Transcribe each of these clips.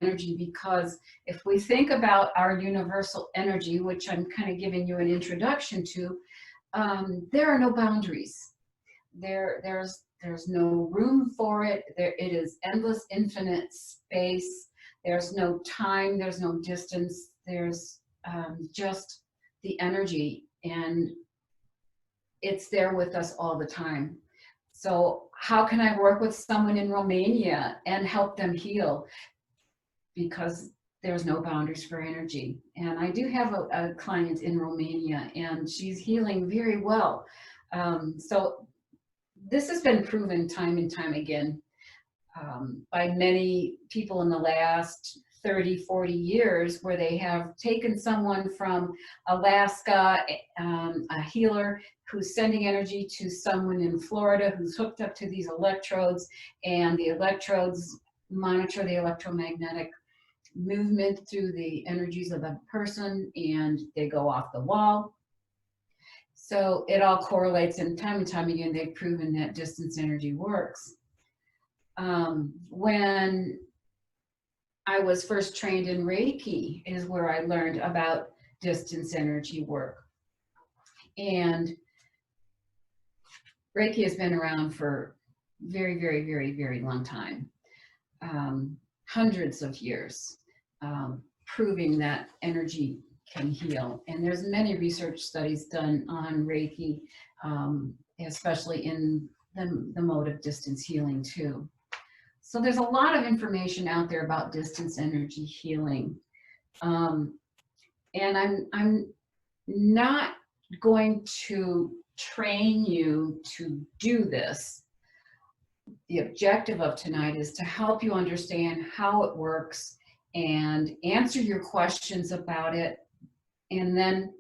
energy, because if we think about our universal energy, which I'm kind of giving you an introduction to, there are no boundaries. There's no room for it. It is endless, infinite space. There's no time. There's no distance. There's just the energy, and it's there with us all the time. So how can I work with someone in Romania and help them heal? Because there's no boundaries for energy. And I do have a client in Romania, and she's healing very well. So this has been proven time and time again by many people in the last 30, 40 years, where they have taken someone from Alaska, a healer who's sending energy to someone in Florida who's hooked up to these electrodes, and the electrodes monitor the electromagnetic movement through the energies of the person, and they go off the wall. So it all correlates, and time again, they've proven that distance energy works. When I was first trained in Reiki is where I learned about distance energy work. And Reiki has been around for very, very, very, very long time. Hundreds of years, proving that energy can heal. And there's many research studies done on Reiki, especially in the mode of distance healing too. So there's a lot of information out there about distance energy healing. And I'm not going to train you to do this. The objective of tonight is to help you understand how it works and answer your questions about it, and then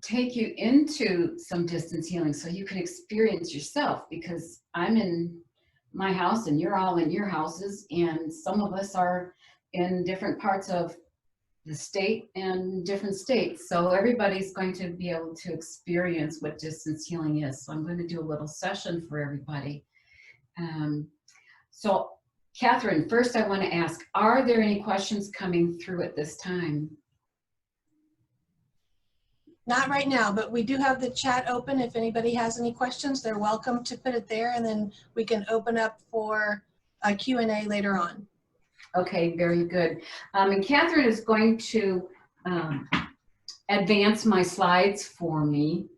take you into some distance healing so you can experience yourself, because I'm in my house and you're all in your houses, and some of us are in different parts of the state and different states. So everybody's going to be able to experience what distance healing is. So I'm going to do a little session for everybody. So Catherine, first I want to ask, are there any questions coming through at this time? Not right now, but we do have the chat open. If anybody has any questions, they're welcome to put it there, and then we can open up for a Q&A later on. Okay, very good. And Catherine is going to advance my slides for me.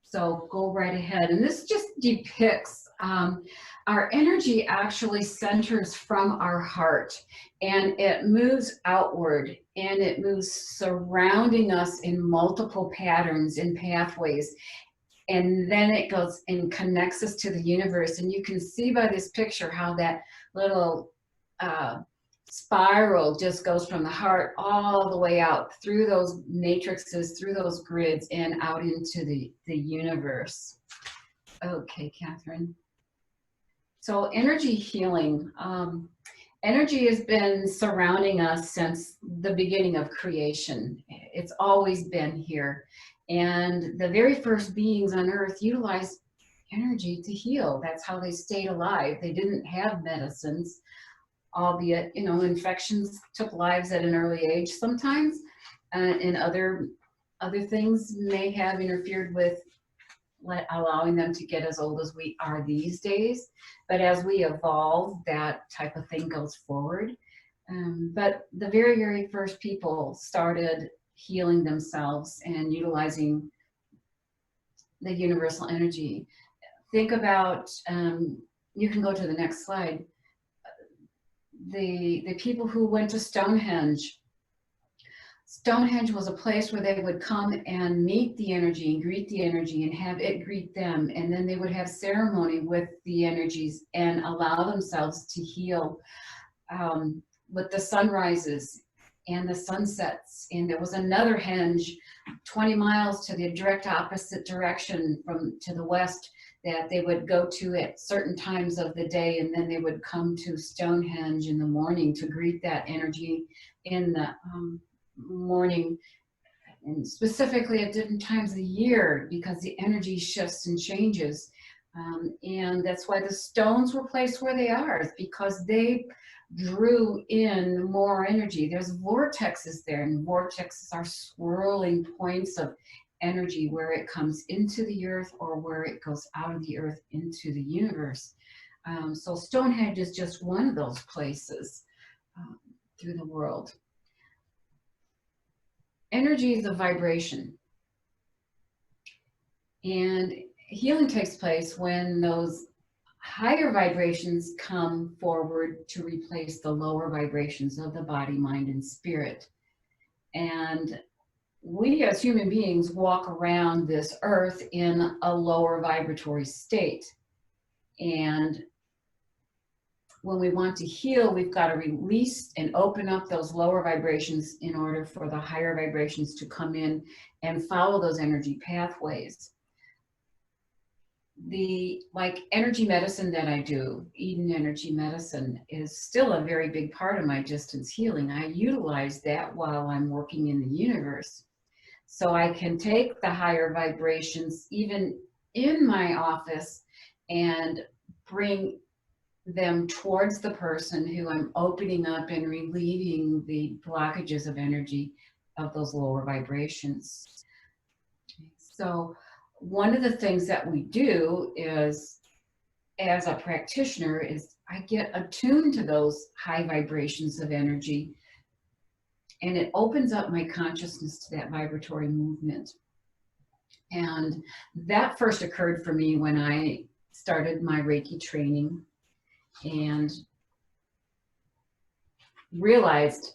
So go right ahead. And this just depicts our energy actually centers from our heart, and it moves outward, and it moves surrounding us in multiple patterns and pathways. And then it goes and connects us to the universe. And you can see by this picture how that little spiral just goes from the heart all the way out through those matrices, through those grids, and out into the universe. Okay, Catherine. So energy healing. Energy has been surrounding us since the beginning of creation. It's always been here. And the very first beings on Earth utilized energy to heal. That's how they stayed alive. They didn't have medicines, albeit, you know, infections took lives at an early age sometimes, and other things may have interfered with allowing them to get as old as we are these days. But as we evolve, that type of thing goes forward. But the very, very first people started healing themselves and utilizing the universal energy. Think about, you can go to the next slide, the people who went to Stonehenge. Stonehenge was a place where they would come and meet the energy and greet the energy and have it greet them. And then they would have ceremony with the energies and allow themselves to heal with the sunrises and the sunsets. And there was another henge 20 miles to the direct opposite direction to the west that they would go to at certain times of the day. And then they would come to Stonehenge in the morning to greet that energy in the morning, and specifically at different times of the year, because the energy shifts and changes. And that's why the stones were placed where they are, because they drew in more energy. There's vortexes there, and vortexes are swirling points of energy where it comes into the earth or where it goes out of the earth into the universe. So Stonehenge is just one of those places through the world. Energy is a vibration. And healing takes place when those higher vibrations come forward to replace the lower vibrations of the body, mind, and spirit. And we as human beings walk around this earth in a lower vibratory state. And when we want to heal, we've got to release and open up those lower vibrations in order for the higher vibrations to come in and follow those energy pathways. The energy medicine that I do, Eden energy medicine, is still a very big part of my distance healing. I utilize that while I'm working in the universe. So I can take the higher vibrations even in my office and bring them towards the person who I'm opening up and relieving the blockages of energy of those lower vibrations. So one of the things that we do is, as a practitioner, is I get attuned to those high vibrations of energy, and it opens up my consciousness to that vibratory movement. And that first occurred for me when I started my Reiki training and realized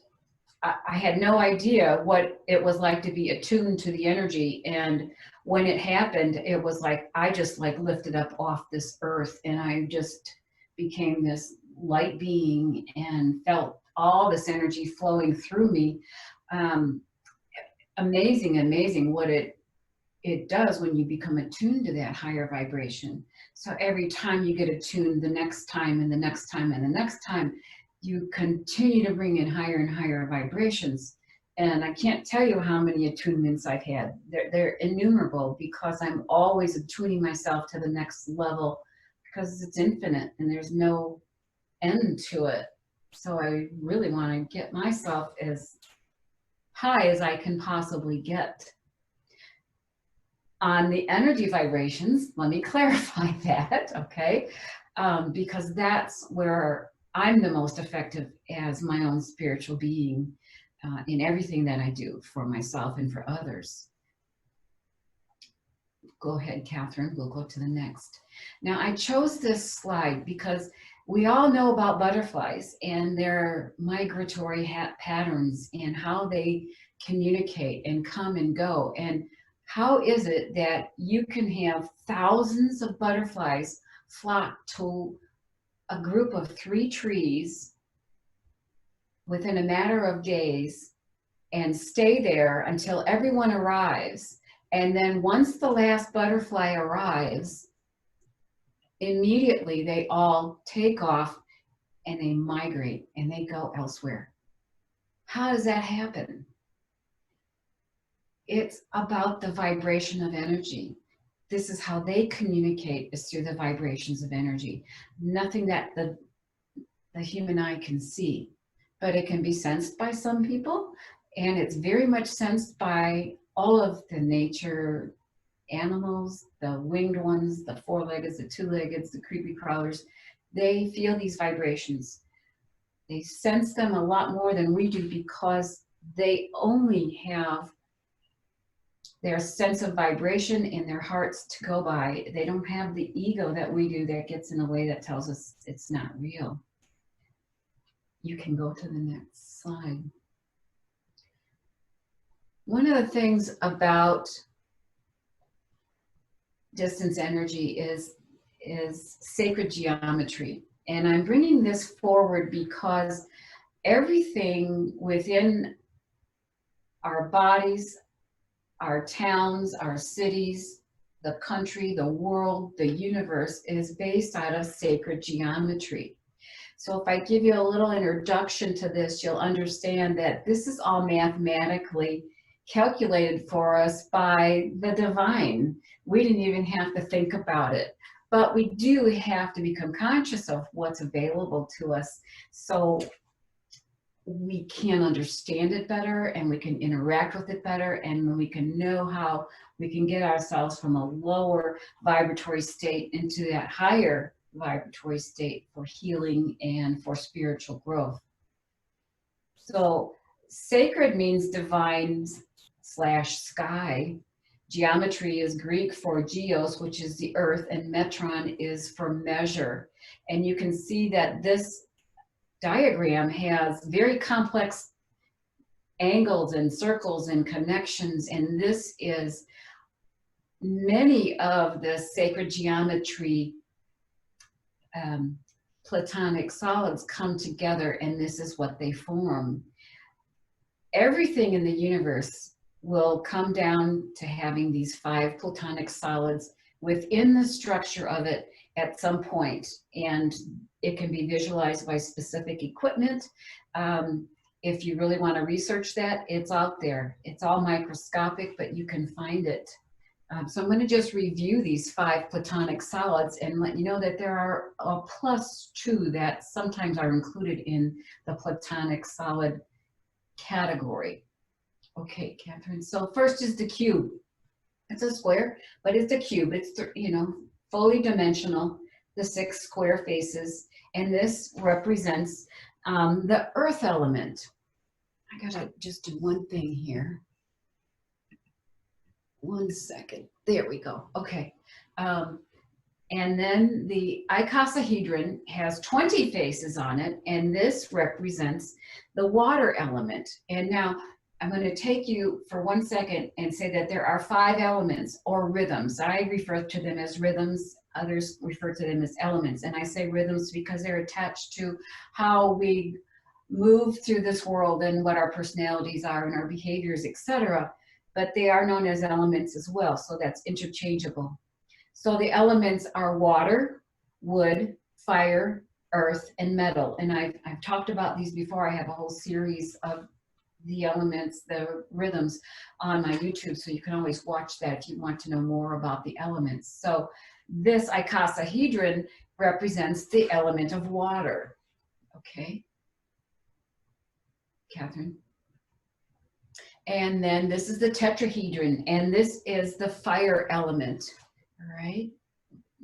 I had no idea what it was like to be attuned to the energy. And when it happened, it was like I just lifted up off this earth, and I just became this light being and felt all this energy flowing through me. Amazing what it does when you become attuned to that higher vibration. So every time you get attuned, the next time and the next time and the next time, you continue to bring in higher and higher vibrations. And I can't tell you how many attunements I've had. They're innumerable, because I'm always attuning myself to the next level, because it's infinite and there's no end to it. So I really want to get myself as high as I can possibly get. On the energy vibrations, let me clarify that, okay? Because that's where I'm the most effective as my own spiritual being in everything that I do for myself and for others. Go ahead, Catherine, we'll go to the next. Now, I chose this slide because we all know about butterflies and their migratory patterns and how they communicate and come and go. And how is it that you can have thousands of butterflies flock to a group of 3 trees within a matter of days and stay there until everyone arrives? And then once the last butterfly arrives, immediately they all take off and they migrate and they go elsewhere. How does that happen? It's about the vibration of energy. This is how they communicate, is through the vibrations of energy. Nothing that the human eye can see, but it can be sensed by some people, and it's very much sensed by all of the nature animals, the winged ones, the 4-leggeds, the 2-leggeds, the creepy crawlers. They feel these vibrations. They sense them a lot more than we do, because they only have their sense of vibration in their hearts to go by. They don't have the ego that we do that gets in a way that tells us it's not real. You can go to the next slide. One of the things about distance energy is sacred geometry. And I'm bringing this forward because everything within our bodies, our towns, our cities, the country, the world, the universe is based out of sacred geometry. So if I give you a little introduction to this, you'll understand that this is all mathematically calculated for us by the divine. We didn't even have to think about it. But we do have to become conscious of what's available to us so we can understand it better and we can interact with it better, and we can know how we can get ourselves from a lower vibratory state into that higher vibratory state for healing and for spiritual growth. So sacred means divine / sky. Geometry is Greek for geos, which is the earth, and metron is for measure. And you can see that this diagram has very complex angles and circles and connections, and this is many of the sacred geometry platonic solids come together, and this is what they form. Everything in the universe will come down to having these 5 platonic solids within the structure of it at some point, and it can be visualized by specific equipment. If you really want to research that, it's out there. It's all microscopic, but you can find it. So I'm going to just review these 5 platonic solids and let you know that there are a +2 that sometimes are included in the platonic solid category. Okay, Catherine. So first is the cube. It's a square, but it's a cube. It's, you know, fully dimensional, the 6 square faces, and this represents the earth element. I gotta just do one thing here. 1 second. There we go. Okay. And then the icosahedron has 20 faces on it, and this represents the water element. And now I'm going to take you for 1 second and say that there are 5 elements or rhythms. I refer to them as rhythms. Others refer to them as elements. And I say rhythms because they're attached to how we move through this world and what our personalities are and our behaviors, etc. But they are known as elements as well. So that's interchangeable. So the elements are water, wood, fire, earth, and metal. And I've talked about these before. I have a whole series of the elements, the rhythms on my YouTube, so you can always watch that if you want to know more about the elements. So this icosahedron represents the element of water. Okay, Catherine. And then this is the tetrahedron, and this is the fire element. All right.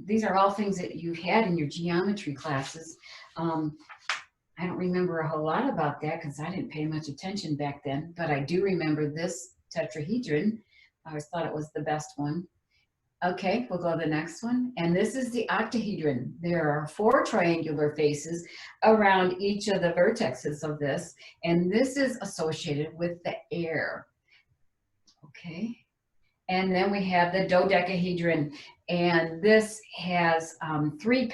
These are all things that you've had in your geometry classes. I don't remember a whole lot about that because I didn't pay much attention back then, but I do remember this tetrahedron. I always thought it was the best one. Okay, we'll go to the next one. And this is the octahedron. There are 4 triangular faces around each of the vertexes of this, and this is associated with the air. Okay. And then we have the dodecahedron, and this has 3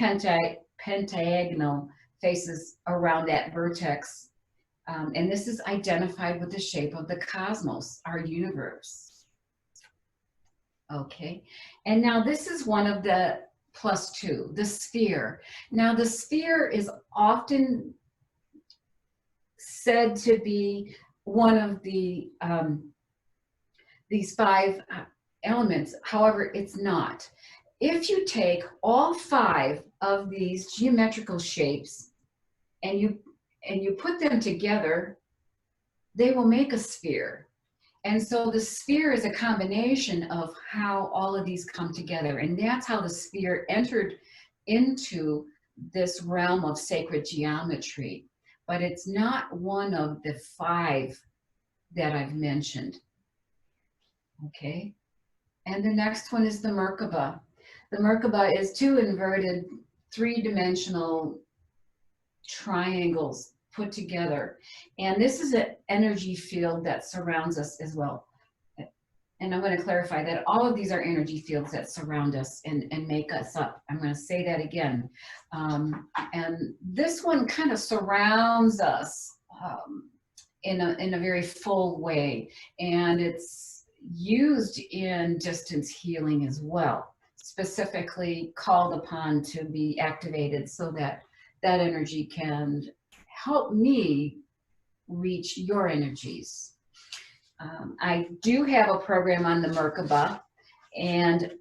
pentagonal faces around that vertex. And this is identified with the shape of the cosmos, our universe. Okay, and now this is one of the +2, the sphere. Now the sphere is often said to be one of the these 5 elements. However, it's not. If you take all 5 of these geometrical shapes and you put them together, they will make a sphere. And so the sphere is a combination of how all of these come together, and that's how the sphere entered into this realm of sacred geometry. But it's not one of the 5 that I've mentioned. Okay, and the next one is the Merkaba. The Merkaba is 2 inverted 3-dimensional triangles put together, and this is an energy field that surrounds us as well. And I'm going to clarify that all of these are energy fields that surround us and make us up. I'm going to say that again. And this one kind of surrounds us in a very full way, and it's used in distance healing as well, specifically called upon to be activated so that that energy can help me reach your energies. I do have a program on the Merkaba, And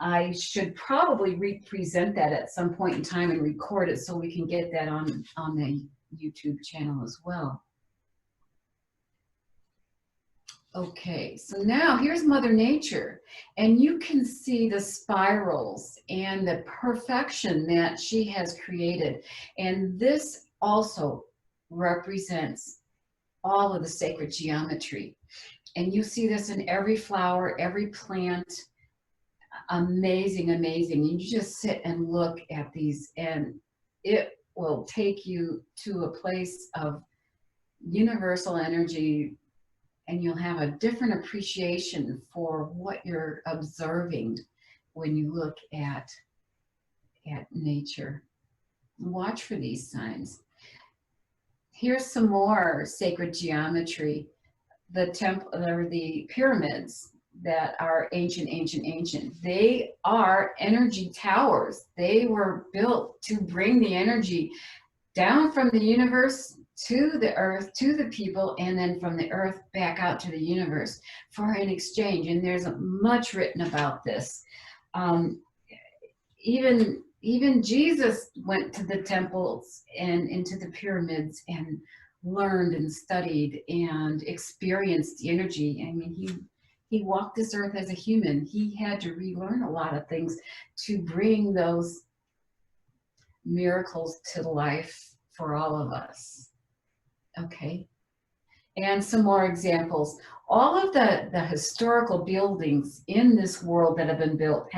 I should probably represent that at some point in time and record it so we can get that on the YouTube channel as well. Okay, so now here's Mother Nature, and you can see the spirals and the perfection that she has created. And this also represents all of the sacred geometry. And you see this in every flower, every plant. Amazing, amazing. You just sit and look at these, and it will take you to a place of universal energy, and you'll have a different appreciation for what you're observing when you look at nature. Watch for these signs. Here's some more sacred geometry. The temple, or the pyramids that are ancient. They are energy towers. They were built to bring the energy down from the universe to the earth, to the people, and then from the earth back out to the universe for an exchange. And there's much written about this. Even Jesus went to the temples and into the pyramids and learned and studied and experienced the energy. I mean, he walked this earth as a human. He had to relearn a lot of things to bring those miracles to life for all of us. Okay, and some more examples. All of the historical buildings in this world that have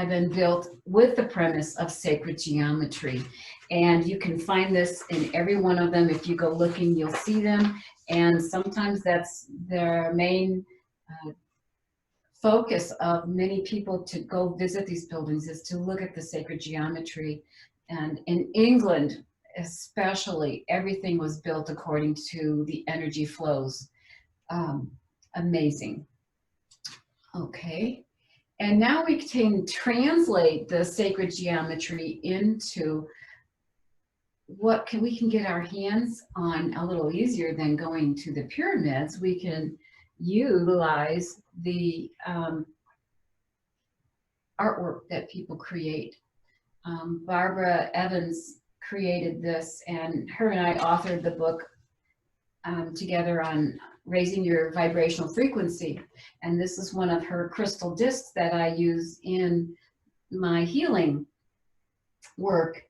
been built with the premise of sacred geometry. And you can find this in every one of them. If you go looking, you'll see them. And sometimes that's their main focus of many people to go visit these buildings, is to look at the sacred geometry. And in England, especially, everything was built according to the energy flows. Amazing. Okay, and now we can translate the sacred geometry into what we can get our hands on a little easier than going to the pyramids. We can utilize the artwork that people create. Barbara Evans created this, and her and I authored the book together on raising your vibrational frequency. And this is one of her crystal discs that I use in my healing work.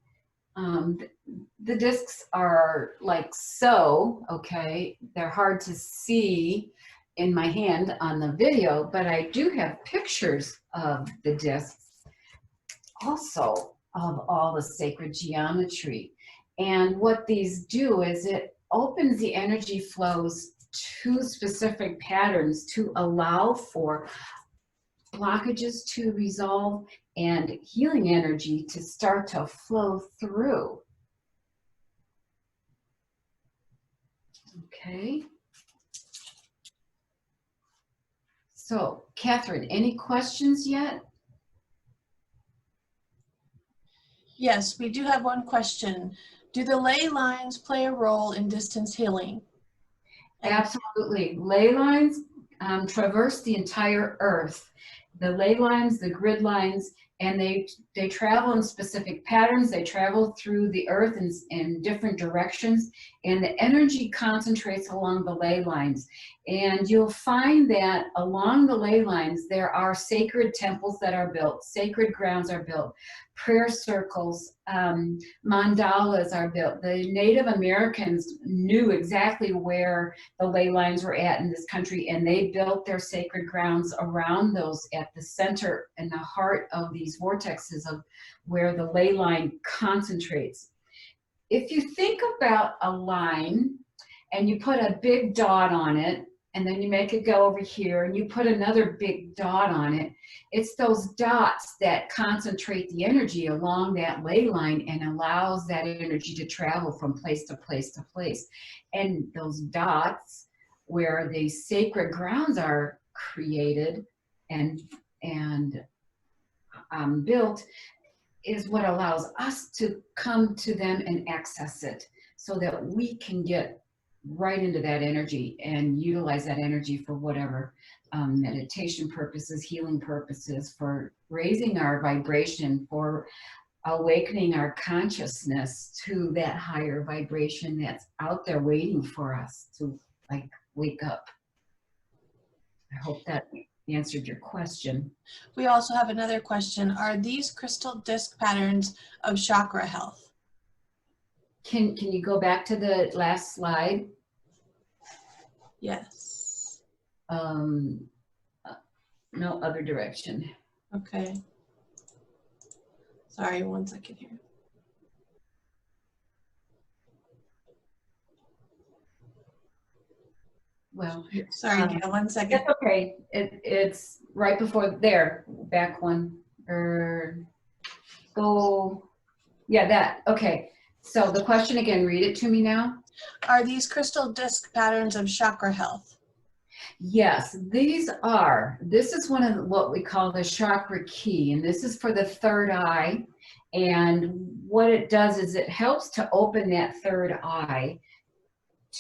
The discs are like so, okay? They're hard to see in my hand on the video, but I do have pictures of the discs also of all the sacred geometry. And what these do is it opens the energy flows to specific patterns to allow for blockages to resolve and healing energy to start to flow through. Okay. So, Catherine, any questions yet? Yes, we do have one question. Do the ley lines play a role in distance healing? Absolutely. Ley lines traverse the entire earth. The ley lines, the grid lines, and they travel in specific patterns. They travel through the earth in different directions, and the energy concentrates along the ley lines. And you'll find that along the ley lines, there are sacred temples that are built, sacred grounds are built, prayer circles, mandalas are built. The Native Americans knew exactly where the ley lines were at in this country, and they built their sacred grounds around those at the center and the heart of these vortexes of where the ley line concentrates. If you think about a line and you put a big dot on it, and then you make it go over here and you put another big dot on it, it's those dots that concentrate the energy along that ley line and allows that energy to travel from place to place to place. And those dots where the sacred grounds are created and built is what allows us to come to them and access it so that we can get right into that energy and utilize that energy for whatever meditation purposes, healing purposes, for raising our vibration, for awakening our consciousness to that higher vibration that's out there waiting for us to like wake up. I hope that answered your question. We also have another question. Are these crystal disc patterns of chakra health? Can you go back to the last slide? Yes. No, other direction. Okay. Sorry, 1 second here. Well, sorry, Gail, 1 second. That's okay. It's right before there. Back one. Or go. Yeah, that. Okay. So the question again, read it to me now. Are these crystal disc patterns of chakra health? Yes, these are. This is one of what we call the chakra key, and this is for the third eye. And what it does is it helps to open that third eye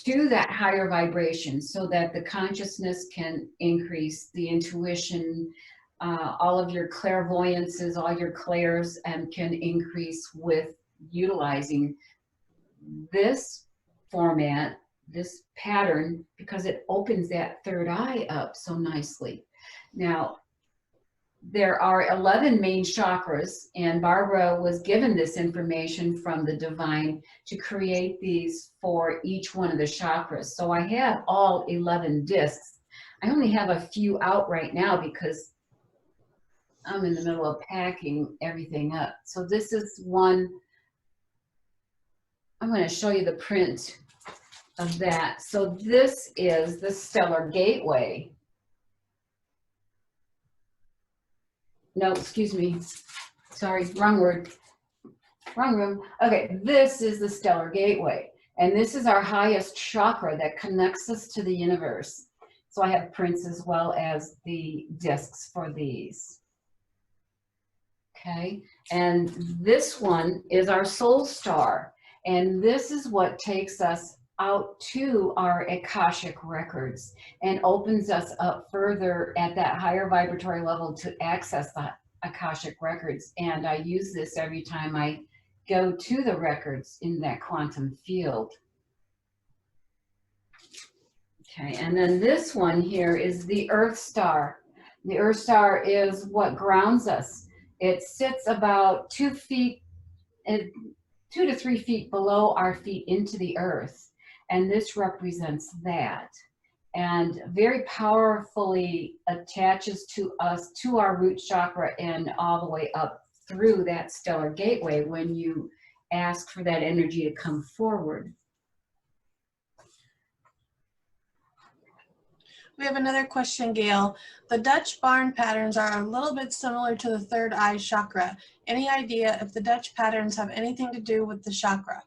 to that higher vibration so that the consciousness can increase, the intuition, all of your clairvoyances, all your clairs, and can increase with utilizing this format, this pattern, because it opens that third eye up so nicely. Now, there are 11 main chakras, and Barbara was given this information from the divine to create these for each one of the chakras. So I have all 11 discs. I only have a few out right now because I'm in the middle of packing everything up. So this is one. I'm going to show you the print of that. So this is the stellar gateway. No, excuse me. Sorry, wrong word. Wrong room. Okay, this is the stellar gateway. And this is our highest chakra that connects us to the universe. So I have prints as well as the discs for these. Okay, and this one is our soul star. And this is what takes us out to our Akashic records and opens us up further at that higher vibratory level to access the Akashic records. And I use this every time I go to the records in that quantum field. Okay, and then this one here is the Earth Star. The Earth Star is what grounds us. It sits about 2 to 3 feet below our feet into the earth. And this represents that. And very powerfully attaches to us, to our root chakra, and all the way up through that stellar gateway when you ask for that energy to come forward. We have another question, Gail. The Dutch barn patterns are a little bit similar to the third eye chakra. Any idea if the Dutch patterns have anything to do with the chakra?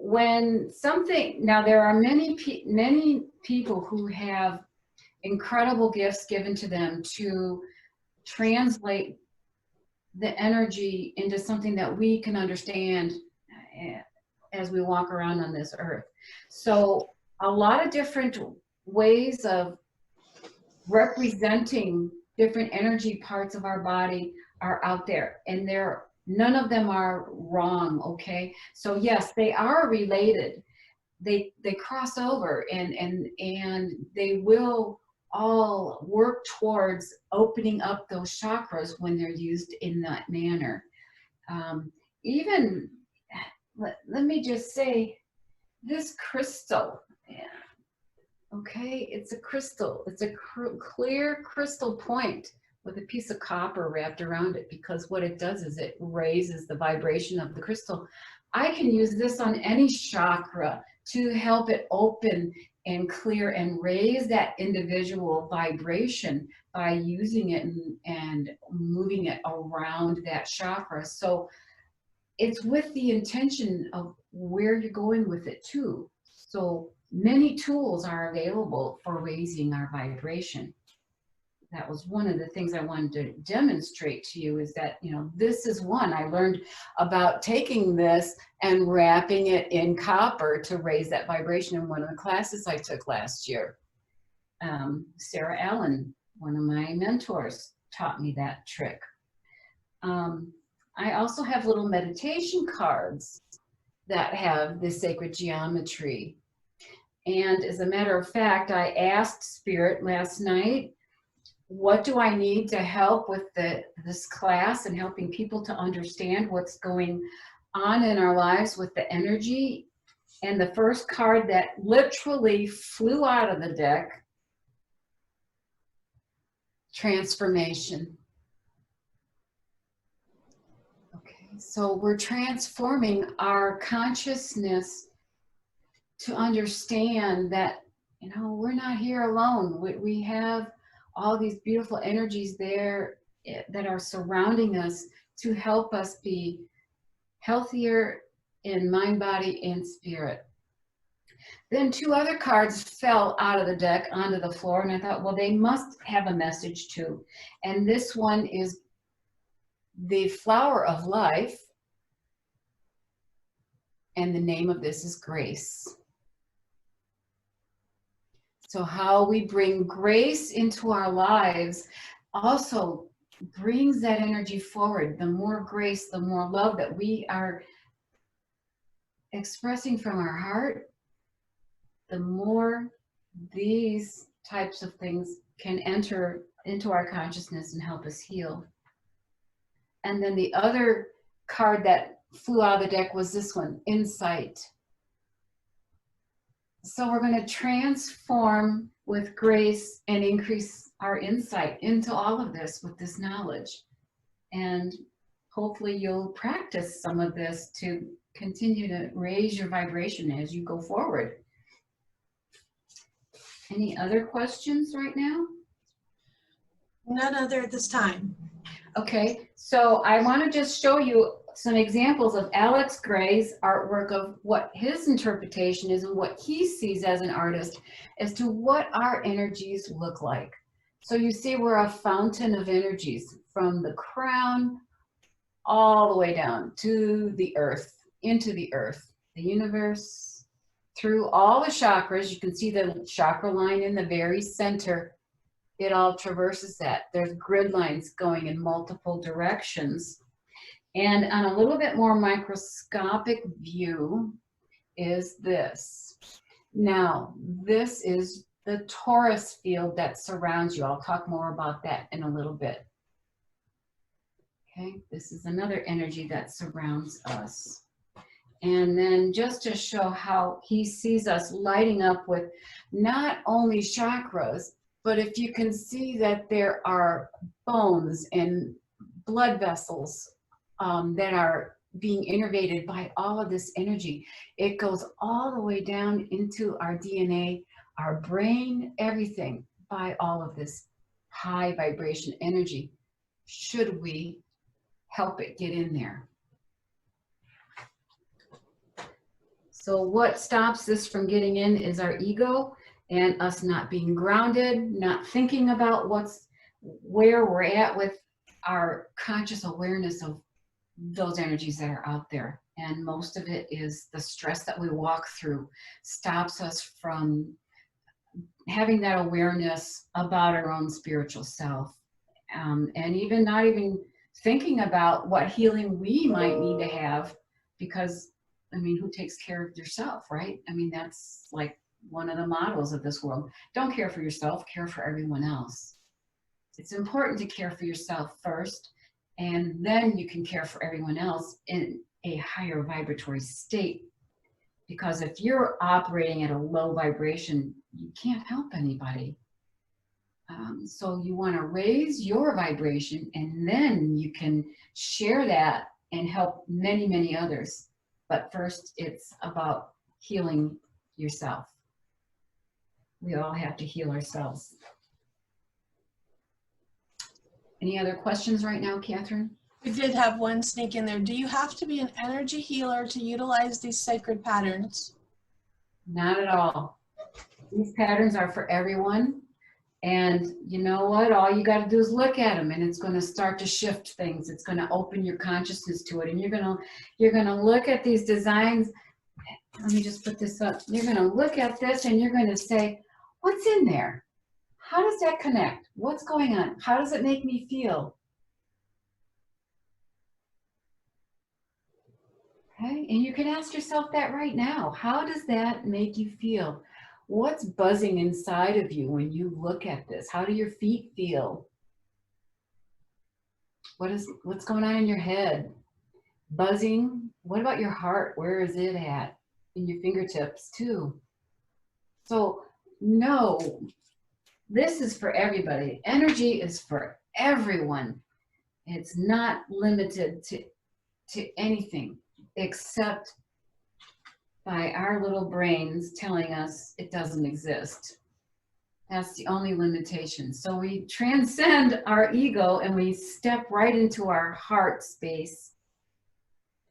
When something, now there are many people who have incredible gifts given to them to translate the energy into something that we can understand as we walk around on this earth. So a lot of different ways of representing different energy parts of our body are out there, and none of them are wrong, okay? So yes, they are related. They cross over, and they will all work towards opening up those chakras when they're used in that manner. Even, let me just say, this crystal, okay, it's a crystal. It's a clear crystal point with a piece of copper wrapped around it, because what it does is it raises the vibration of the crystal. I can use this on any chakra to help it open and clear and raise that individual vibration by using it and moving it around that chakra. So it's with the intention of where you're going with it too. So many tools are available for raising our vibration. that was one of the things I wanted to demonstrate to you, is that, you know, this is one. I learned about taking this and wrapping it in copper to raise that vibration in one of the classes I took last year. Sarah Allen, one of my mentors, taught me that trick. I also have little meditation cards that have the sacred geometry. And as a matter of fact, I asked Spirit last night, what do I need to help with this class and helping people to understand what's going on in our lives with the energy? And the first card that literally flew out of the deck, transformation. Okay, so we're transforming our consciousness to understand that, you know, we're not here alone. We have all these beautiful energies there that are surrounding us to help us be healthier in mind, body, and spirit. Then two other cards fell out of the deck onto the floor, and I thought, well, they must have a message too. And this one is the flower of life, and the name of this is grace. So how we bring grace into our lives also brings that energy forward. The more grace, the more love that we are expressing from our heart, the more these types of things can enter into our consciousness and help us heal. And then the other card that flew out of the deck was this one, insight. So we're going to transform with grace and increase our insight into all of this with this knowledge. And hopefully you'll practice some of this to continue to raise your vibration as you go forward. Any other questions right now? None other at this time. Okay, so I want to just show you some examples of Alex Gray's artwork of what his interpretation is and what he sees as an artist as to what our energies look like. So you see we're a fountain of energies from the crown all the way down to the earth, into the earth, the universe, through all the chakras. You can see the chakra line in the very center. It all traverses that. There's grid lines going in multiple directions. And on a little bit more microscopic view is this. Now, this is the torus field that surrounds you. I'll talk more about that in a little bit. Okay, this is another energy that surrounds us. And then just to show how he sees us lighting up with not only chakras, but if you can see that there are bones and blood vessels that are being innervated by all of this energy. It goes all the way down into our DNA, our brain, everything, by all of this high vibration energy, should we help it get in there. So what stops this from getting in is our ego and us not being grounded, not thinking about where we're at with our conscious awareness of those energies that are out there. And most of it is the stress that we walk through stops us from having that awareness about our own spiritual self, and even not even thinking about what healing we might need to have, because I mean, who takes care of yourself, right? I mean, that's like one of the mottos of this world. Don't care for yourself, care for everyone else. It's important to care for yourself first, and then you can care for everyone else in a higher vibratory state. Because if you're operating at a low vibration, you can't help anybody. So you want to raise your vibration, and then you can share that and help many, many others. But first, it's about healing yourself. We all have to heal ourselves. Any other questions right now, Catherine? We did have one sneak in there. Do you have to be an energy healer to utilize these sacred patterns? Not at all. These patterns are for everyone. And you know what? All you got to do is look at them, and it's going to start to shift things. It's going to open your consciousness to it, and you're going to look at these designs. Let me just put this up. You're going to look at this, and you're going to say, "What's in there? How does that connect? What's going on? How does it make me feel?" Okay, and you can ask yourself that right now. How does that make you feel? What's buzzing inside of you when you look at this? How do your feet feel? What's going on in your head? Buzzing? What about your heart? Where is it at? In your fingertips too. So no, this is for everybody. Energy is for everyone. It's not limited to anything except by our little brains telling us it doesn't exist. That's the only limitation. So we transcend our ego and we step right into our heart space,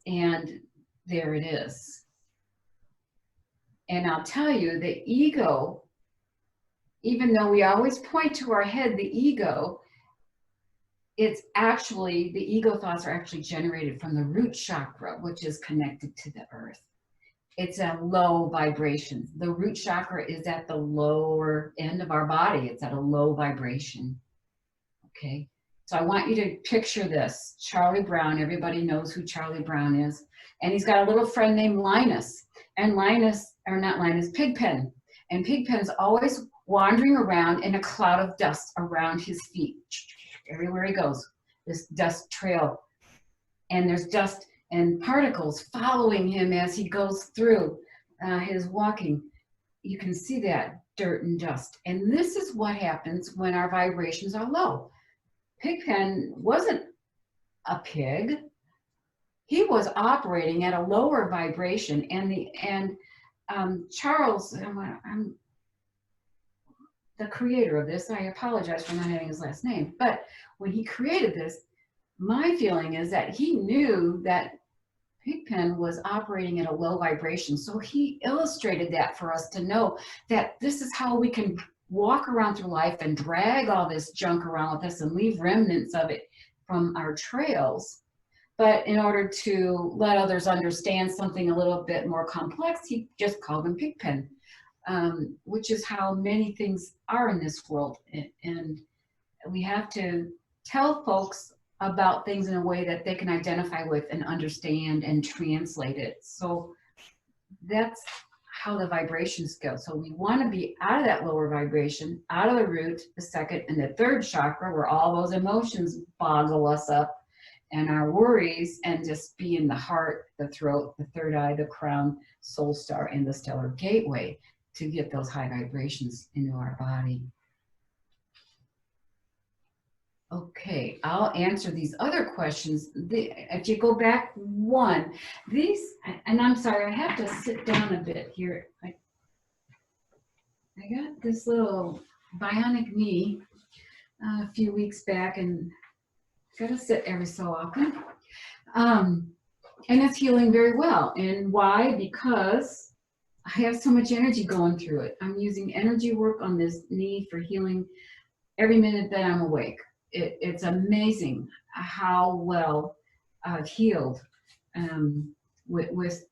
and there it is. And I'll tell you, the ego, even though we always point to our head, the ego, it's actually, the ego thoughts are actually generated from the root chakra, which is connected to the earth. It's a low vibration. The root chakra is at the lower end of our body. It's at a low vibration. Okay. So I want you to picture this. Charlie Brown, everybody knows who Charlie Brown is. And he's got a little friend named Linus. And Linus, or not Linus, Pigpen. And Pigpen's always wandering around in a cloud of dust around his feet. Everywhere he goes, this dust trail. And there's dust and particles following him as he goes through his walking. You can see that dirt and dust. And this is what happens when our vibrations are low. Pigpen wasn't a pig. He was operating at a lower vibration. And Charles, I'm the creator of this. I apologize for not having his last name. But when he created this, my feeling is that he knew that Pigpen was operating at a low vibration. So he illustrated that for us to know that this is how we can walk around through life and drag all this junk around with us and leave remnants of it from our trails. But in order to let others understand something a little bit more complex, he just called him Pigpen, which is how many things are in this world. And we have to tell folks about things in a way that they can identify with and understand and translate it. So that's how the vibrations go. So we want to be out of that lower vibration, out of the root, the second, and the third chakra, where all those emotions boggle us up and our worries, and just be in the heart, the throat, the third eye, the crown, soul star, and the stellar gateway to get those high vibrations into our body. Okay, I'll answer these other questions. If you go back one, these, and I'm sorry, I have to sit down a bit here. I got this little bionic knee a few weeks back, and got to sit every so often. And it's healing very well. And why? Because I have so much energy going through it. I'm using energy work on this knee for healing every minute that I'm awake. It's amazing how well I've healed with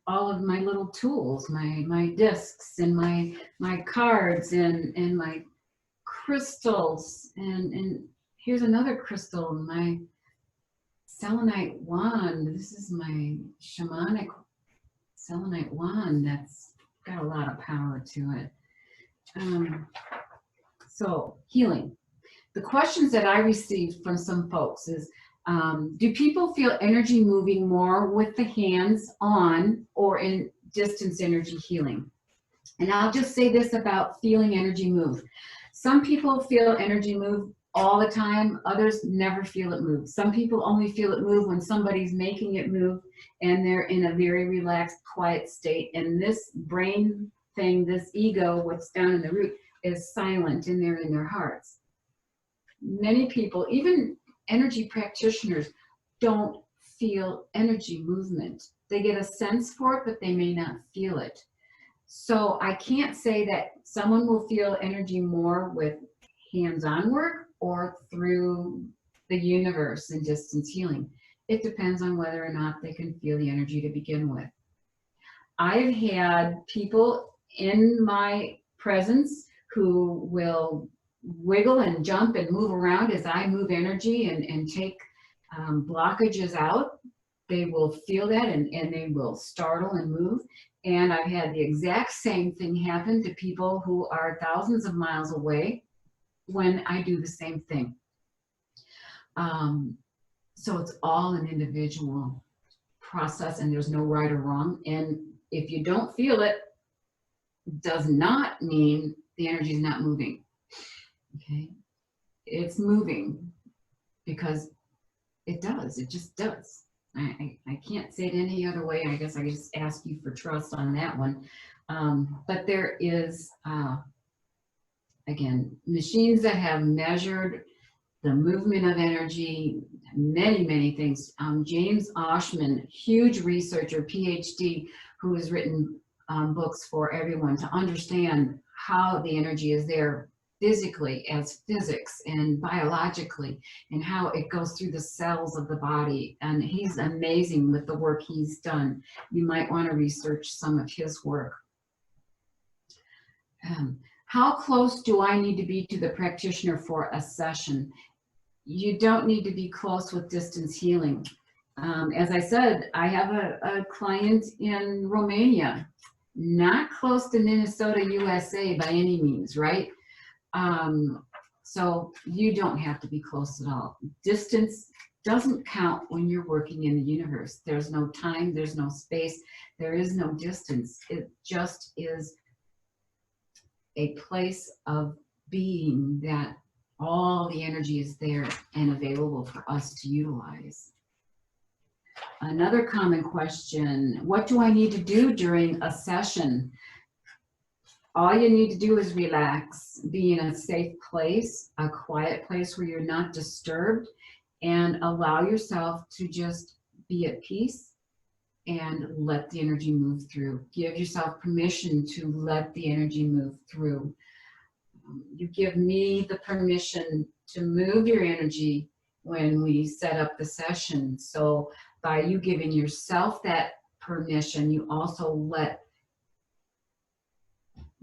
all of my little tools, my discs and my cards and my crystals. And here's another crystal, my selenite wand. This is my shamanic selenite wand that's got a lot of power to it. So healing. The questions that I received from some folks is, do people feel energy moving more with the hands on or in distance energy healing? And I'll just say this about feeling energy move. Some people feel energy move all the time, others never feel it move. Some people only feel it move when somebody's making it move and they're in a very relaxed, quiet state. And this brain thing, this ego, what's down in the root, is silent in their hearts. Many people, even energy practitioners, don't feel energy movement. They get a sense for it, but they may not feel it. So I can't say that someone will feel energy more with hands-on work or through the universe and distance healing. It depends on whether or not they can feel the energy to begin with. I've had people in my presence who will wiggle and jump and move around as I move energy and take blockages out. They will feel that and they will startle and move. And I've had the exact same thing happen to people who are thousands of miles away when I do the same thing. So it's all an individual process and there's no right or wrong. And if you don't feel it, does not mean the energy is not moving. Okay, it's moving because it does. It just does. I can't say it any other way. I guess I just ask you for trust on that one. But there is, again, machines that have measured the movement of energy, many, many things. James Oshman, huge researcher, PhD, who has written books for everyone to understand how the energy is there physically as physics and biologically and how it goes through the cells of the body. And he's amazing with the work he's done. You might want to research some of his work. How close do I need to be to the practitioner for a session? You don't need to be close with distance healing. As I said, I have a client in Romania, not close to Minnesota, USA by any means, right? So you don't have to be close at all. Distance doesn't count when you're working in the universe. There's no time, there's no space, there is no distance. It just is a place of being that all the energy is there and available for us to utilize. Another common question, what do I need to do during a session? All you need to do is relax, be in a safe place, a quiet place where you're not disturbed, and allow yourself to just be at peace and let the energy move through. Give yourself permission to let the energy move through. You give me the permission to move your energy when we set up the session. So by you giving yourself that permission, you also let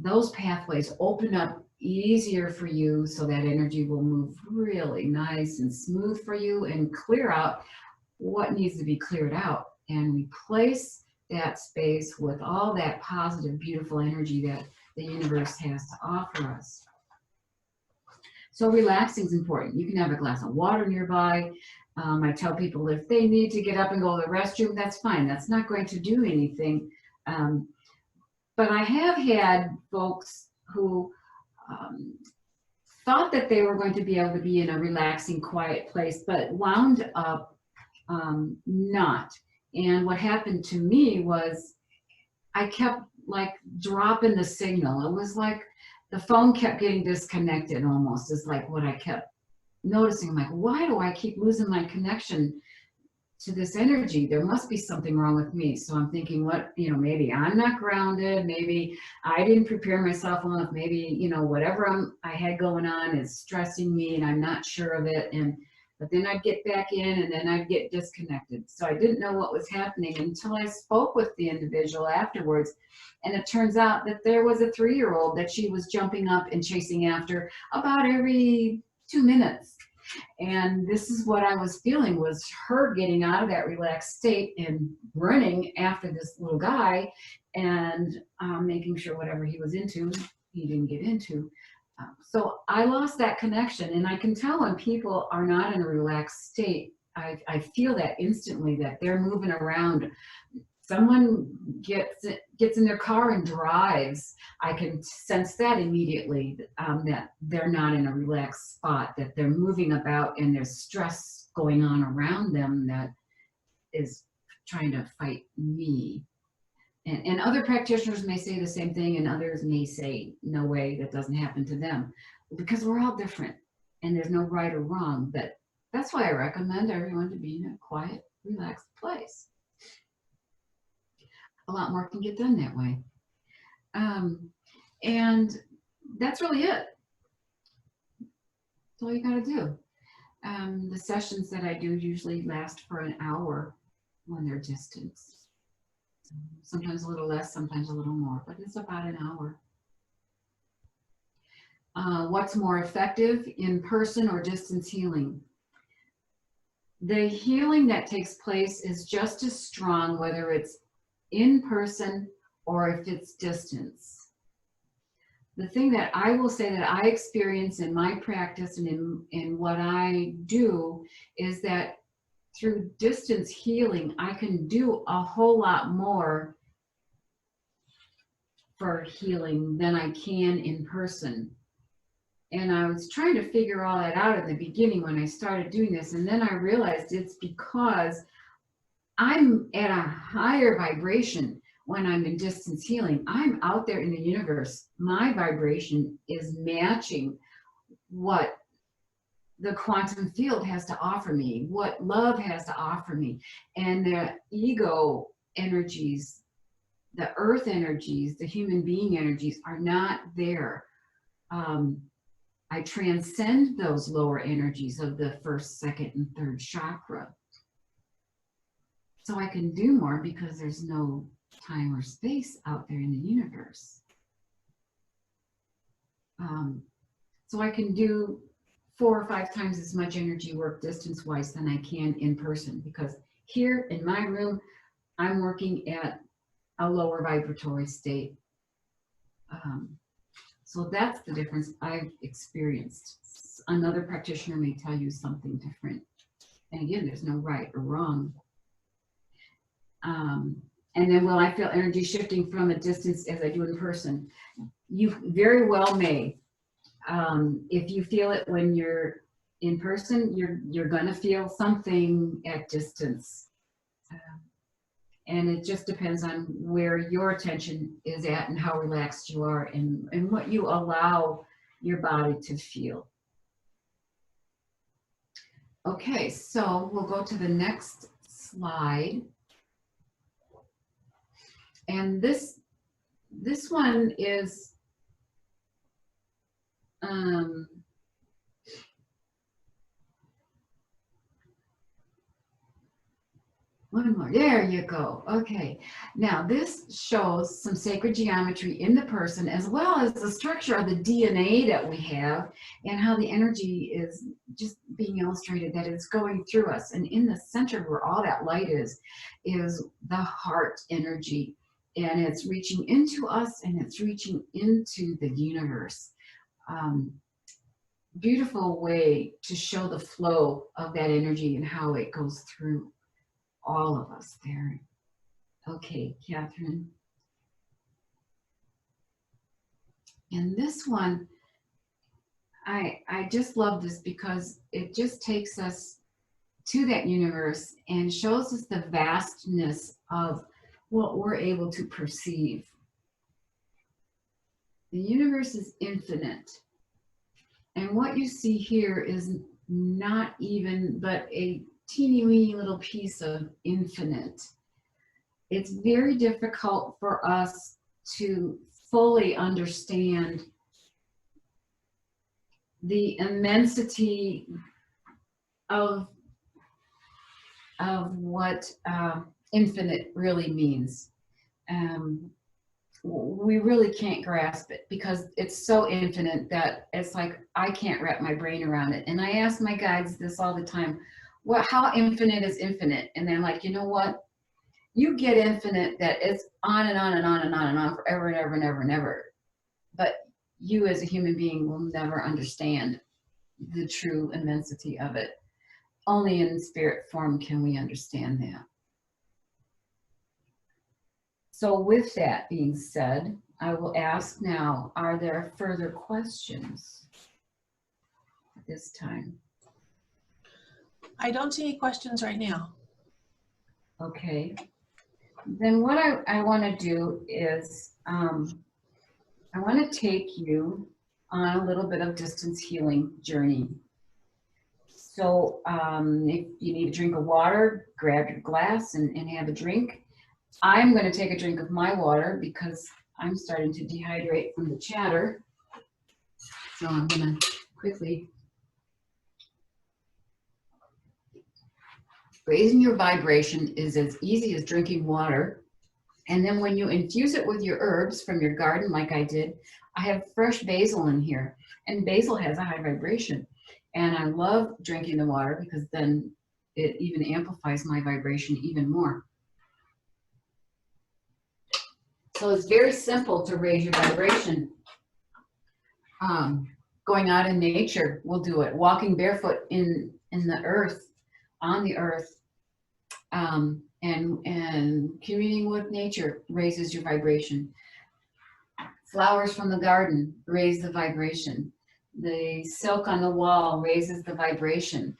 those pathways open up easier for you so that energy will move really nice and smooth for you and clear out what needs to be cleared out and replace that space with all that positive, beautiful energy that the universe has to offer us. So relaxing is important. You can have a glass of water nearby. I tell people if they need to get up and go to the restroom, that's fine. That's not going to do anything. But I have had folks who thought that they were going to be able to be in a relaxing, quiet place, but wound up not. And what happened to me was I kept like dropping the signal. It was like the phone kept getting disconnected almost, is like what I kept noticing. I'm like, why do I keep losing my connection to this energy? There must be something wrong with me. So I'm thinking, what, maybe I'm not grounded, maybe I didn't prepare myself enough, maybe, whatever I had going on is stressing me and I'm not sure of it. But then I'd get back in and then I'd get disconnected. So I didn't know what was happening until I spoke with the individual afterwards. And it turns out that there was a 3-year-old that she was jumping up and chasing after about every 2 minutes. And this is what I was feeling, was her getting out of that relaxed state and running after this little guy and making sure whatever he was into, he didn't get into. So I lost that connection, and I can tell when people are not in a relaxed state. I feel that instantly, that they're moving around. Someone gets in their car and drives. I can sense that immediately, that they're not in a relaxed spot, that they're moving about and there's stress going on around them that is trying to fight me. And other practitioners may say the same thing, and others may say, no way, that doesn't happen to them, because we're all different and there's no right or wrong. But that's why I recommend everyone to be in a quiet, relaxed place. A lot more can get done that way. And that's really it. That's all you got to do. The sessions that I do usually last for an hour when they're distance. Sometimes a little less, sometimes a little more, but it's about an hour. What's more effective, in person or distance healing? The healing that takes place is just as strong whether it's in person or if it's distance. The thing that I will say that I experience in my practice and in what I do is that through distance healing, I can do a whole lot more for healing than I can in person. And I was trying to figure all that out at the beginning when I started doing this. And then I realized it's because I'm at a higher vibration when I'm in distance healing. I'm out there in the universe. My vibration is matching what the quantum field has to offer me, what love has to offer me. And the ego energies, the earth energies, the human being energies are not there. I transcend those lower energies of the first, second, and third chakra. So I can do more because there's no time or space out there in the universe. So I can do 4 or 5 times as much energy work distance-wise than I can in person, because here in my room, I'm working at a lower vibratory state. So that's the difference I've experienced. Another practitioner may tell you something different. And again, there's no right or wrong. And then will I feel energy shifting from a distance as I do in person? You very well may. If you feel it when you're in person, you're gonna feel something at distance. And it just depends on where your attention is at and how relaxed you are and what you allow your body to feel. Okay, so we'll go to the next slide. And this one is one more. There you go. Okay. Now this shows some sacred geometry in the person, as well as the structure of the DNA that we have and how the energy is just being illustrated, that it's going through us. And in the center where all that light is the heart energy. And it's reaching into us and it's reaching into the universe. Beautiful way to show the flow of that energy and how it goes through all of us there. Okay, Catherine. And this one, I just love this because it just takes us to that universe and shows us the vastness of what we're able to perceive. The universe is infinite. And what you see here is not even but a teeny weeny little piece of infinite. It's very difficult for us to fully understand the immensity of what infinite really means. We really can't grasp it because it's so infinite that it's like I can't wrap my brain around it. And I ask my guides this all the time. Well, how infinite is infinite? And they're like, you know what? You get infinite that it's on and on and on and on and on forever and ever and ever and ever. But you as a human being will never understand the true immensity of it. Only in spirit form can we understand that. So with that being said, I will ask now, are there further questions at this time? I don't see any questions right now. Okay. Then what I want to do is I want to take you on a little bit of distance healing journey. So if you need a drink of water, grab your glass and have a drink. I'm going to take a drink of my water because I'm starting to dehydrate from the chatter. So I'm gonna quickly, raising your vibration is as easy as drinking water. And then when you infuse it with your herbs from your garden, like I did, I have fresh basil in here, and basil has a high vibration. And I love drinking the water because then it even amplifies my vibration even more. So it's very simple to raise your vibration. Going out in nature will do it. Walking barefoot in the earth, on the earth, and communing with nature raises your vibration. Flowers from the garden raise the vibration. The silk on the wall raises the vibration.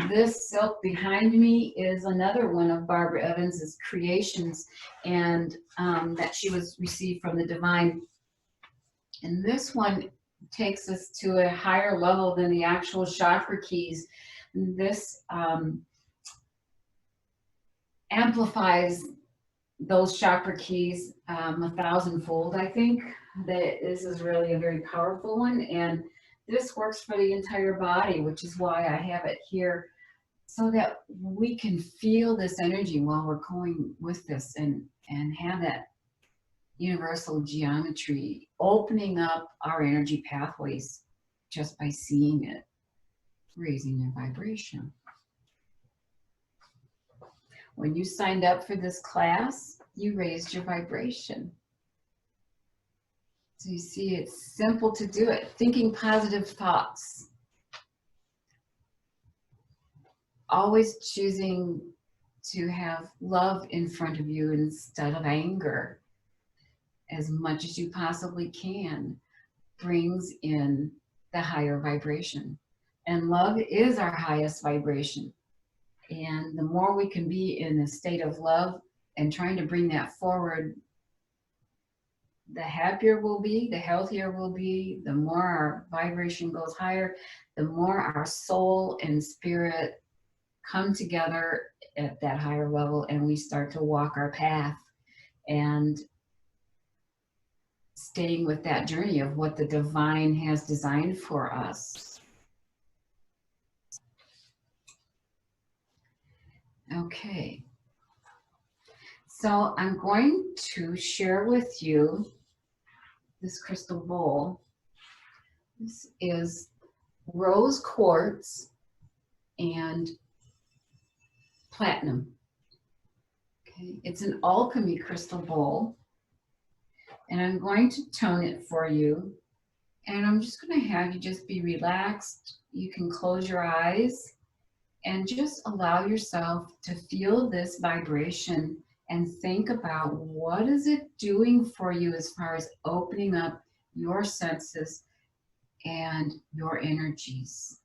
This silk behind me is another one of Barbara Evans's creations, and that she was received from the divine. And this one takes us to a higher level than the actual chakra keys. This amplifies those chakra keys 1,000-fold, I think. That this is really a very powerful one, and this works for the entire body, which is why I have it here, so that we can feel this energy while we're going with this, and have that universal geometry opening up our energy pathways just by seeing it, raising your vibration. When you signed up for this class, you raised your vibration. So you see, it's simple to do it. Thinking positive thoughts. Always choosing to have love in front of you instead of anger, as much as you possibly can, brings in the higher vibration. And love is our highest vibration. And the more we can be in a state of love and trying to bring that forward, the happier we'll be, the healthier we'll be, the more our vibration goes higher, the more our soul and spirit come together at that higher level, and we start to walk our path and staying with that journey of what the divine has designed for us. Okay. So I'm going to share with you this crystal bowl. This is rose quartz and platinum. Okay, it's an alchemy crystal bowl, and I'm going to tone it for you. And I'm just going to have you just be relaxed. You can close your eyes and just allow yourself to feel this vibration and think about what is it doing for you as far as opening up your senses and your energies.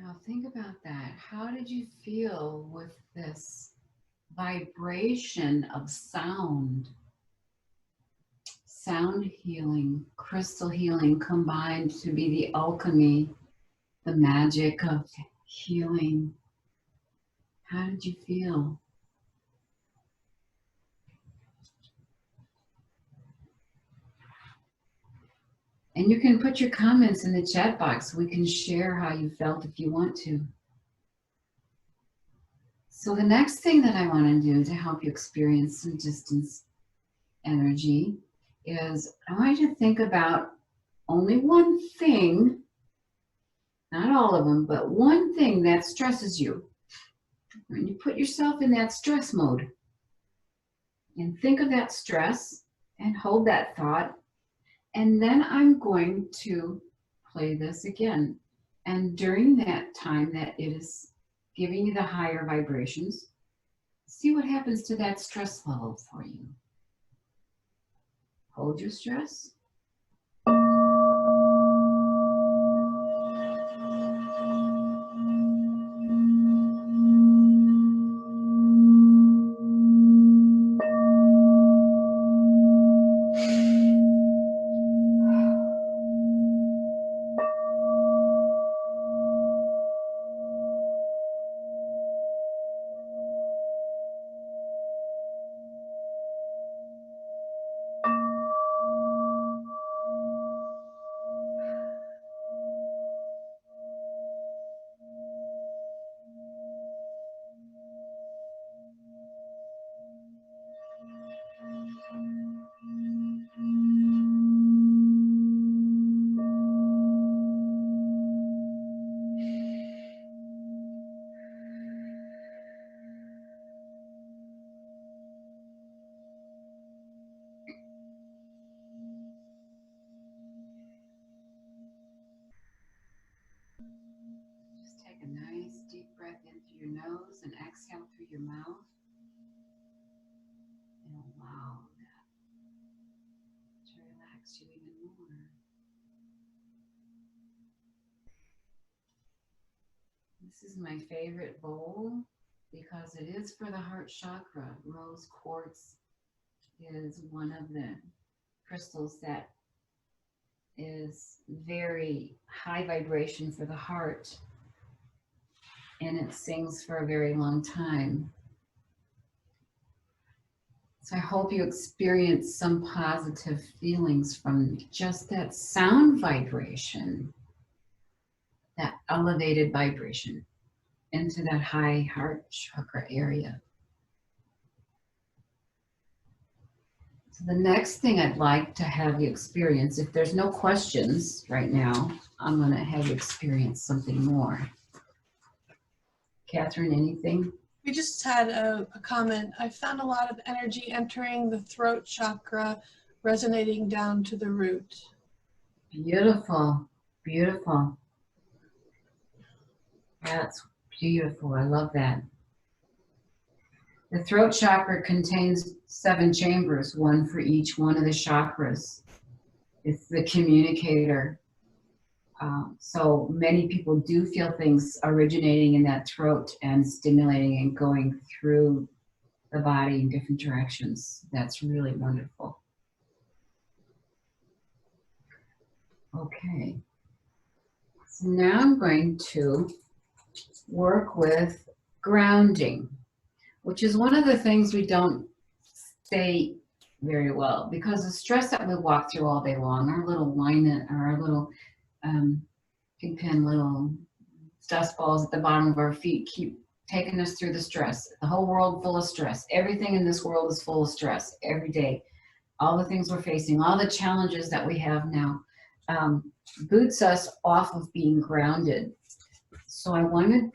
Now think about that. How did you feel with this vibration of sound? Sound healing, crystal healing combined to be the alchemy, the magic of healing. How did you feel? And you can put your comments in the chat box. We can share how you felt if you want to. So the next thing that I want to do to help you experience some distance energy is I want you to think about only one thing, not all of them, but one thing that stresses you. When you put yourself in that stress mode and think of that stress and hold that thought, and then I'm going to play this again. And during that time that it is giving you the higher vibrations, see what happens to that stress level for you. Hold your stress. Just take a nice deep breath in through your nose and exhale through your mouth. And allow that to relax you even more. This is my favorite bowl because it is for the heart chakra. Rose quartz is one of the crystals that is very high vibration for the heart, and it sings for a very long time. So I hope you experience some positive feelings from just that sound vibration, that elevated vibration into that high heart chakra area. So the next thing I'd like to have you experience, if there's no questions right now, I'm going to have you experience something more. Catherine, anything? We just had a comment. I found a lot of energy entering the throat chakra, resonating down to the root. Beautiful, beautiful. That's beautiful. I love that. The throat chakra contains 7 chambers, one for each one of the chakras. It's the communicator. So many people do feel things originating in that throat and stimulating and going through the body in different directions. That's really wonderful. Okay. So now I'm going to work with grounding, which is one of the things we don't say very well because the stress that we walk through all day long, our little whine or our little pigpen little dust balls at the bottom of our feet keep taking us through the stress. The whole world full of stress. Everything in this world is full of stress every day. All the things we're facing, all the challenges that we have now, boots us off of being grounded. So I want to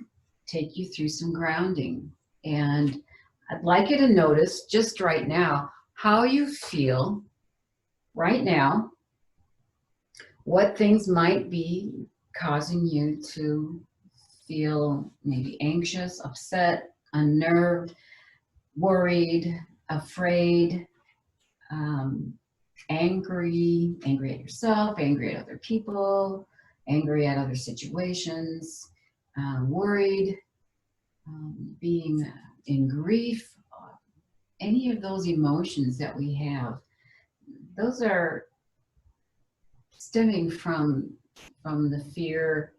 take you through some grounding. And I'd like you to notice just right now how you feel right now, what things might be causing you to feel maybe anxious, upset, unnerved, worried, afraid, angry at yourself, angry at other people, angry at other situations, worried, being in grief, any of those emotions that we have, those are stemming from the fear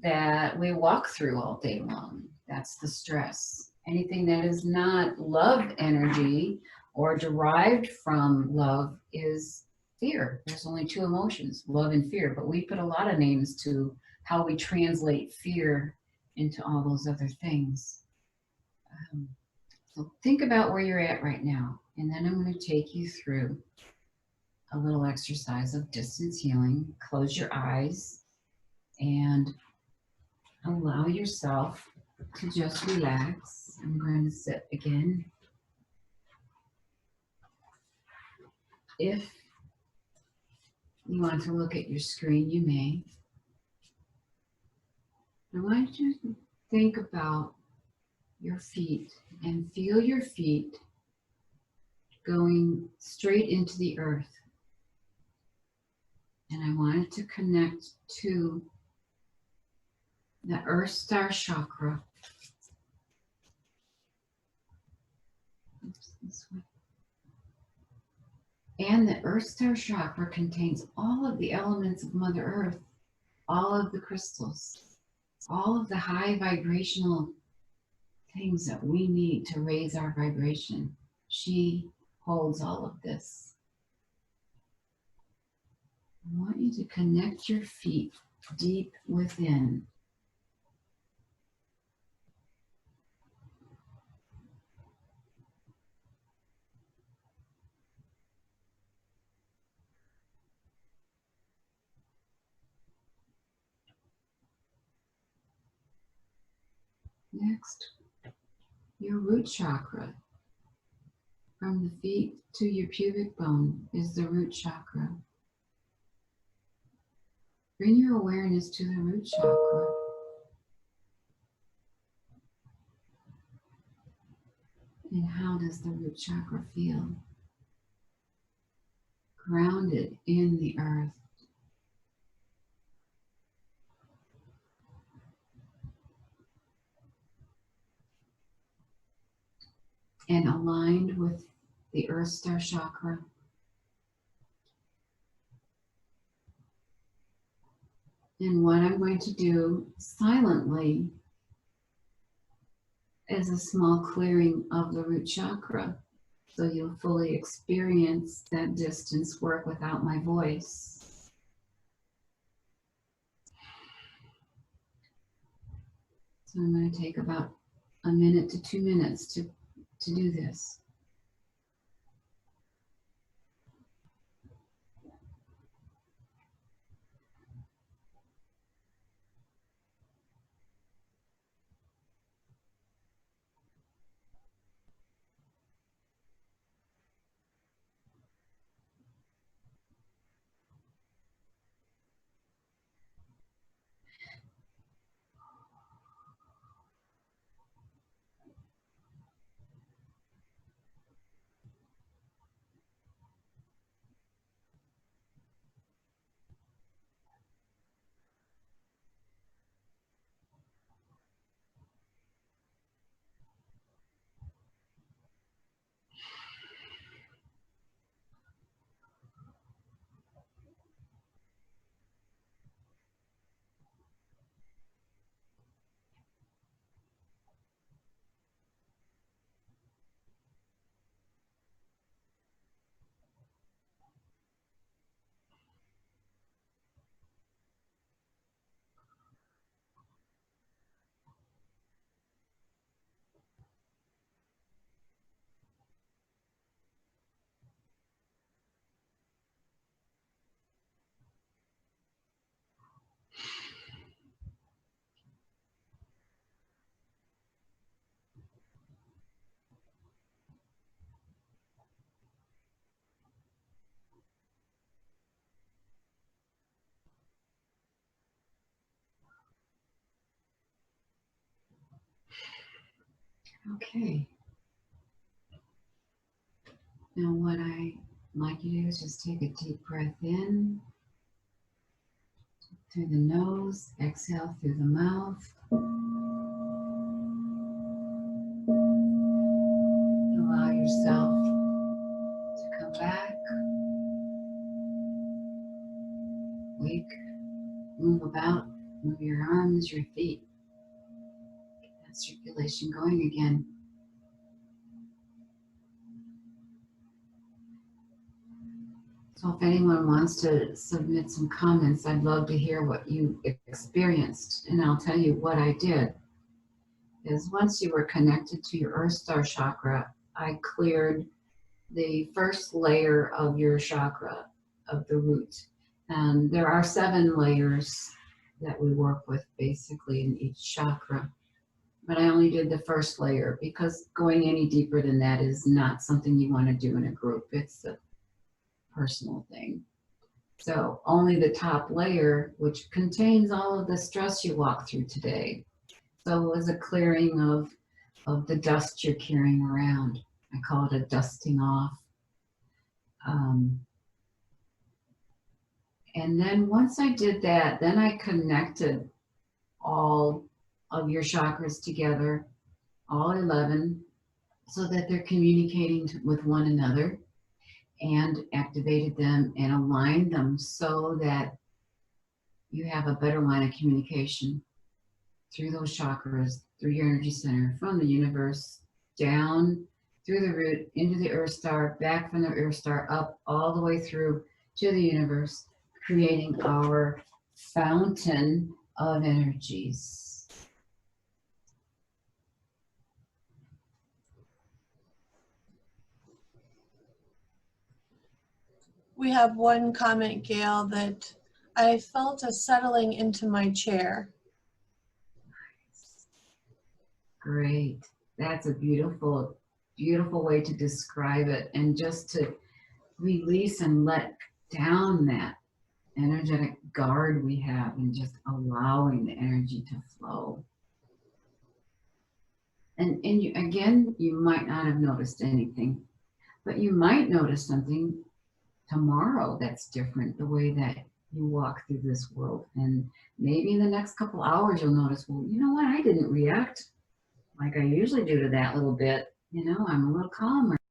that we walk through all day long. That's the stress. Anything that is not love energy or derived from love is fear. There's only two emotions, love and fear, but we put a lot of names to how we translate fear into all those other things. So think about where you're at right now, and then I'm going to take you through a little exercise of distance healing. Close your eyes and allow yourself to just relax. I'm going to sit again. If you want to look at your screen, you may. I want you to think about your feet and feel your feet going straight into the earth. And I want it to connect to the Earth Star Chakra. Oops, this way. And the Earth Star Chakra contains all of the elements of Mother Earth, all of the crystals, all of the high vibrational things that we need to raise our vibration. She holds all of this. I want you to connect your feet deep within. Next, your root chakra. From the feet to your pubic bone is the root chakra. Bring your awareness to the root chakra. And how does the root chakra feel? Grounded in the earth. And aligned with the Earth Star Chakra. And what I'm going to do silently is a small clearing of the root chakra, so you'll fully experience that distance work without my voice. So I'm going to take about 1 minute to 2 minutes to do this. Okay. Now what I like you to do is just take a deep breath in through the nose, exhale through the mouth. Allow yourself to come back. Wake, move about, move your arms, your feet. Get that circulation going again. So if anyone wants to submit some comments, I'd love to hear what you experienced. And I'll tell you what I did. Is once you were connected to your Earth Star chakra, I cleared the first layer of your chakra, of the root. And there are 7 layers that we work with basically in each chakra. But I only did the first layer because going any deeper than that is not something you want to do in a group. It's a personal thing. So only the top layer, which contains all of the stress you walk through today. So it was a clearing of the dust you're carrying around. I call it a dusting off. And then once I did that, then I connected all of your chakras together, all 11, so that they're communicating with one another, and activated them and aligned them so that you have a better line of communication through those chakras, through your energy center, from the universe, down through the root, into the Earth Star, back from the Earth Star, up all the way through to the universe, creating our fountain of energies. We have one comment, Gail, that I felt a settling into my chair. Great. That's a beautiful, beautiful way to describe it. And just to release and let down that energetic guard we have and just allowing the energy to flow. And you, again, you might not have noticed anything, but you might notice something tomorrow that's different, the way that you walk through this world. And maybe in the next couple hours, you'll notice, well, you know what? I didn't react like I usually do to that little bit. You know, I'm a little calmer.